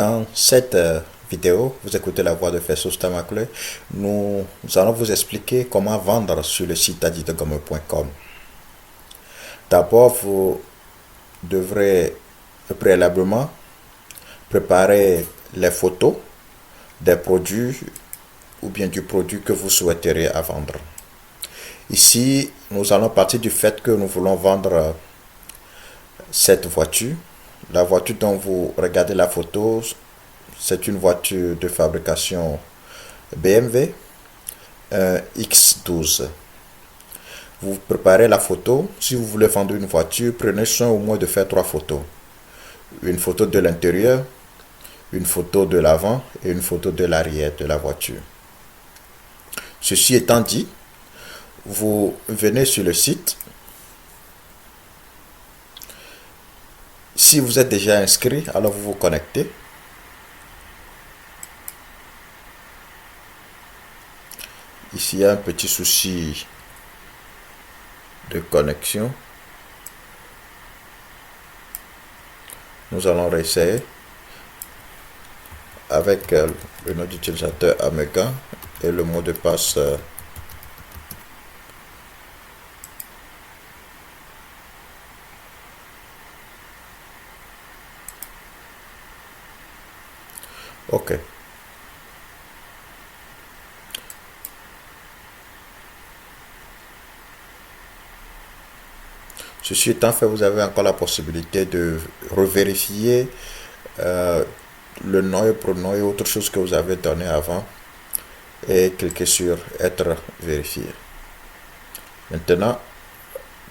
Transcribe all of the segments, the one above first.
Dans cette vidéo, vous écoutez la voix de Festus Tamakle. Nous allons vous expliquer comment vendre sur le site aditogomme.com. D'abord, vous devrez préalablement préparer les photos des produits ou bien du produit que vous souhaiteriez à vendre. Ici, nous allons partir du fait que nous voulons vendre cette voiture. La voiture dont vous regardez la photo, c'est une voiture de fabrication BMW X12. Vous préparez la photo. Si vous voulez vendre une voiture, prenez soin au moins de faire 3 photos. Une photo de l'intérieur, une photo de l'avant et une photo de l'arrière de la voiture. Ceci étant dit, vous venez sur le site. Si vous êtes déjà inscrit, alors vous vous connectez. Ici, il y a un petit souci de connexion. Nous allons réessayer avec le nom d'utilisateur Omega et le mot de passe OK. Ceci étant fait, vous avez encore la possibilité de revérifier le nom et pronom et autre chose que vous avez donné avant et cliquer sur être vérifié. Maintenant,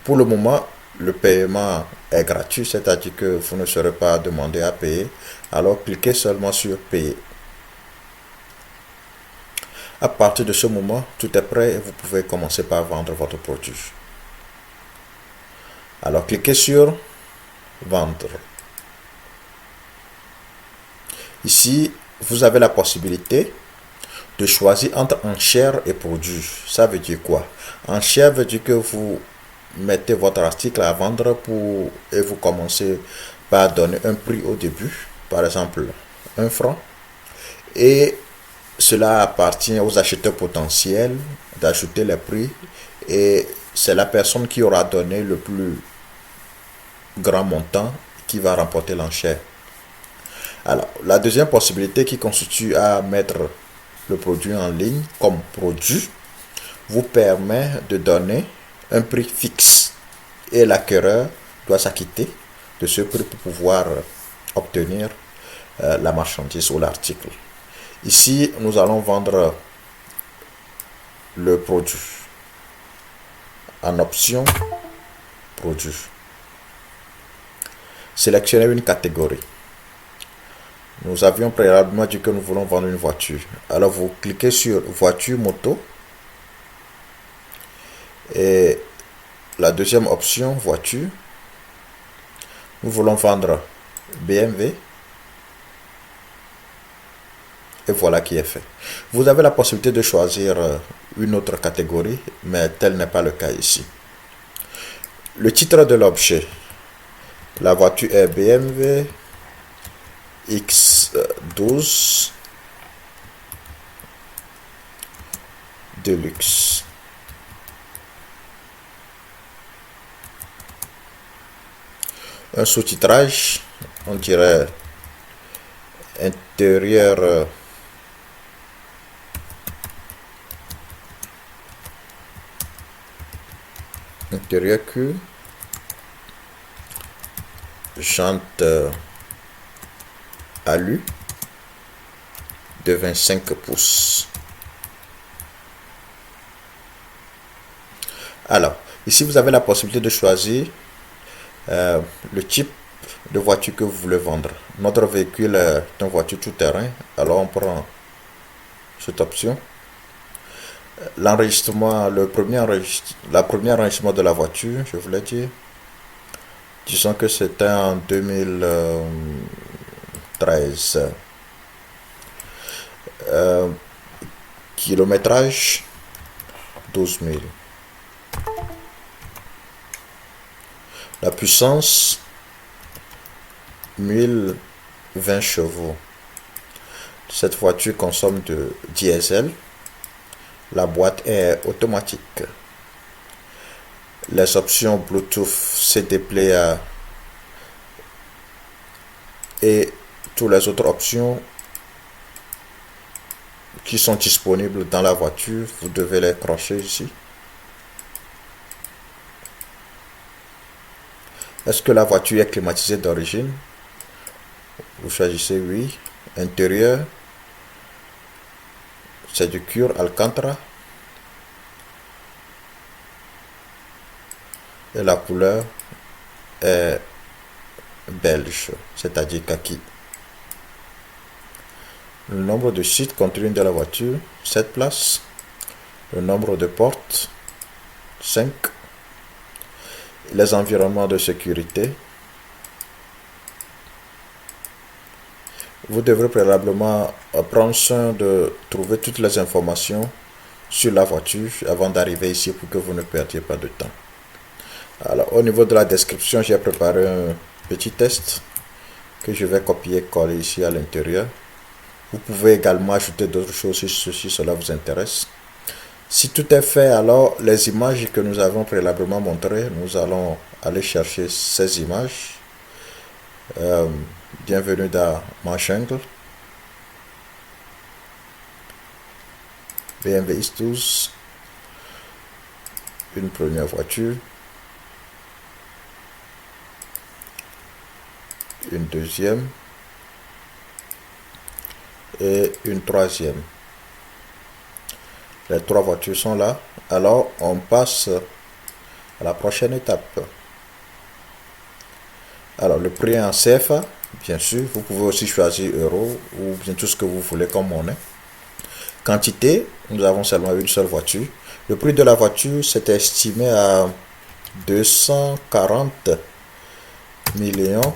pour le moment, le paiement est gratuit, c'est-à-dire que vous ne serez pas demandé à payer. Alors, cliquez seulement sur payer. À partir de ce moment, tout est prêt et vous pouvez commencer par vendre votre produit. Alors, cliquez sur vendre. Ici, vous avez la possibilité de choisir entre enchère et produit. Ça veut dire quoi? Enchère veut dire que vous mettez votre article à vendre et vous commencez par donner un prix au début, par exemple 1 franc, et cela appartient aux acheteurs potentiels d'ajouter les prix et c'est la personne qui aura donné le plus grand montant qui va remporter l'enchère. Alors, la deuxième possibilité qui constitue à mettre le produit en ligne comme produit vous permet de donner un prix fixe et l'acquéreur doit s'acquitter de ce prix pour pouvoir obtenir la marchandise ou l'article. Ici, nous allons vendre le produit en option produit. Sélectionnez une catégorie. Nous avions préalablement dit que nous voulons vendre une voiture. Alors vous cliquez sur voiture moto et la deuxième option voiture. Nous voulons vendre BMW et voilà qui est fait. Vous avez la possibilité de choisir une autre catégorie, mais tel n'est pas le cas ici. Le titre de l'objet. La voiture est BMW X12 Deluxe. Un sous-titrage, on dirait intérieur Q, jante alu de 25 pouces. Alors, ici vous avez la possibilité de choisir le type de voiture que vous voulez vendre. Notre véhicule est une voiture tout-terrain, alors on prend cette option. L'enregistrement, la première enregistrement de la voiture, je voulais dire, disons que c'était en 2013. Kilométrage 12 000. La puissance 1020 chevaux. Cette voiture consomme de diesel. La boîte est automatique. Les options Bluetooth, CD player et toutes les autres options qui sont disponibles dans la voiture, vous devez les crocher ici. Est-ce que la voiture est climatisée d'origine? Vous choisissez oui. Intérieur, c'est du cuir Alcantara. Et la couleur est belge, c'est-à-dire kaki. Le nombre de sites contenus dans la voiture, 7 places. Le nombre de portes, 5. Les environnements de sécurité. Vous devrez préalablement prendre soin de trouver toutes les informations sur la voiture avant d'arriver ici pour que vous ne perdiez pas de temps. Alors, au niveau de la description, j'ai préparé un petit test que je vais copier-coller ici à l'intérieur. Vous pouvez également ajouter d'autres choses si cela vous intéresse. Si tout est fait, alors les images que nous avons préalablement montrées, nous allons aller chercher ces images. Bienvenue dans ma jungle. BMW X12. Une première voiture. Une deuxième. Et une troisième. Les 3 voitures sont là. Alors, on passe à la prochaine étape. Alors, le prix en CFA, bien sûr. Vous pouvez aussi choisir euro ou bien tout ce que vous voulez comme monnaie. Quantité, nous avons seulement une seule voiture. Le prix de la voiture, c'était estimé à 240 millions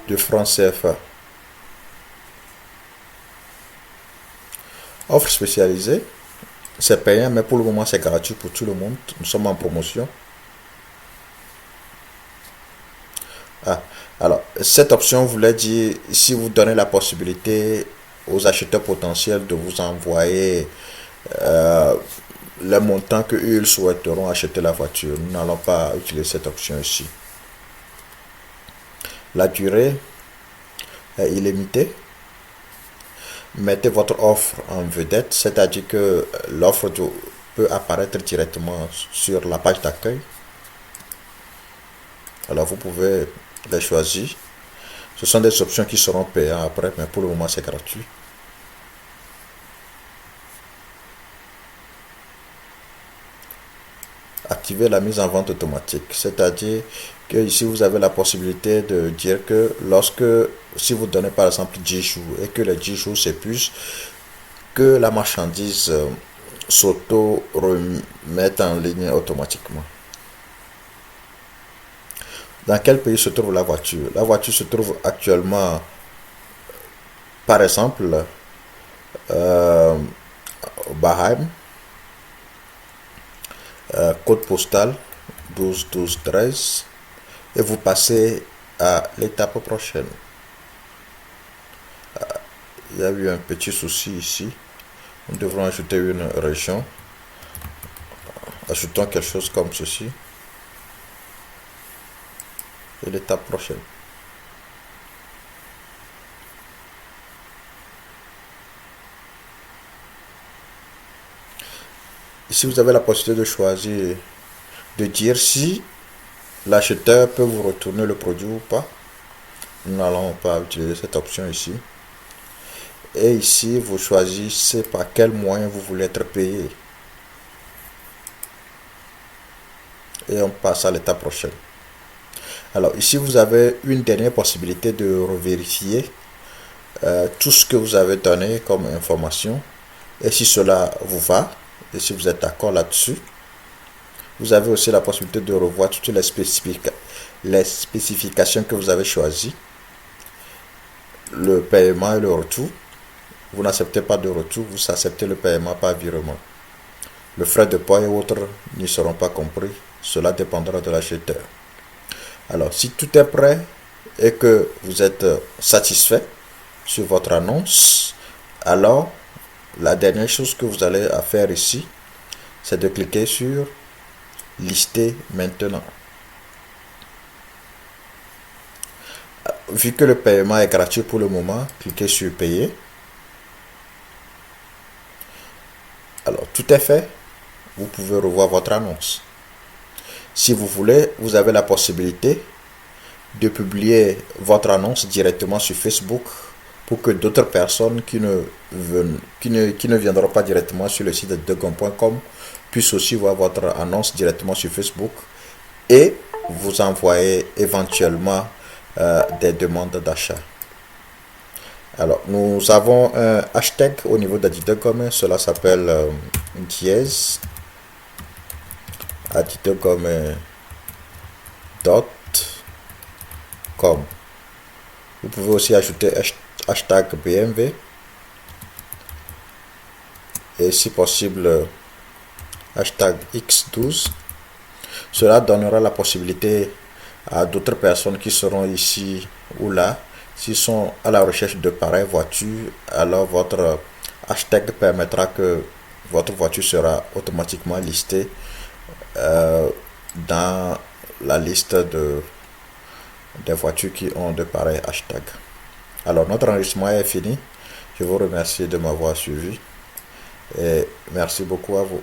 de francs CFA. Offre spécialisée, c'est payant, mais pour le moment c'est gratuit pour tout le monde. Nous sommes en promotion. Alors, cette option voulait dire, si vous donnez la possibilité aux acheteurs potentiels de vous envoyer le montant que ils souhaiteront acheter la voiture. Nous n'allons pas utiliser cette option ici. La durée est illimitée. Mettez votre offre en vedette, c'est-à-dire que l'offre peut apparaître directement sur la page d'accueil. Alors vous pouvez les choisir. Ce sont des options qui seront payantes après, mais pour le moment c'est gratuit. Activez la mise en vente automatique, c'est-à-dire que ici vous avez la possibilité de dire que si vous donnez par exemple 10 jours et que les 10 jours s'épuisent, que la marchandise s'auto-remette en ligne automatiquement. Dans quel pays se trouve la voiture? La voiture se trouve actuellement, par exemple, au Bahreïn, code postal 12 12 13, et vous passez à l'étape prochaine. Il y a eu un petit souci ici. Nous devrons ajouter une région. Ajoutons quelque chose comme ceci. Et l'étape prochaine. Ici, vous avez la possibilité de choisir, de dire si l'acheteur peut vous retourner le produit ou pas. Nous n'allons pas utiliser cette option ici. Et ici, vous choisissez par quel moyen vous voulez être payé. Et on passe à l'étape prochaine. Alors ici, vous avez une dernière possibilité de revérifier tout ce que vous avez donné comme information. Et si cela vous va, et si vous êtes d'accord là-dessus, vous avez aussi la possibilité de revoir toutes les spécifications que vous avez choisies. Le paiement et le retour. Vous n'acceptez pas de retour, vous acceptez le paiement par virement. Le frais de port et autres n'y seront pas compris. Cela dépendra de l'acheteur. Alors, si tout est prêt et que vous êtes satisfait, sur votre annonce, alors la dernière chose que vous allez à faire ici, c'est de cliquer sur lister maintenant. Vu que le paiement est gratuit pour le moment, cliquez sur payer. Alors tout est fait, vous pouvez revoir votre annonce. Si vous voulez, vous avez la possibilité de publier votre annonce directement sur Facebook pour que d'autres personnes qui ne viendront pas directement sur le site de degom.com puissent aussi voir votre annonce directement sur Facebook et vous envoyer éventuellement des demandes d'achat. Alors, nous avons un hashtag au niveau d'Adidegom, cela s'appelle dièse adidegom.com. Vous pouvez aussi ajouter hashtag BMV et si possible hashtag X12. Cela donnera la possibilité à d'autres personnes qui seront ici ou là, s'ils sont à la recherche de pareilles voitures, alors votre hashtag permettra que votre voiture sera automatiquement listée dans la liste des voitures qui ont de pareils hashtags. Alors notre enregistrement est fini. Je vous remercie de m'avoir suivi et merci beaucoup à vous.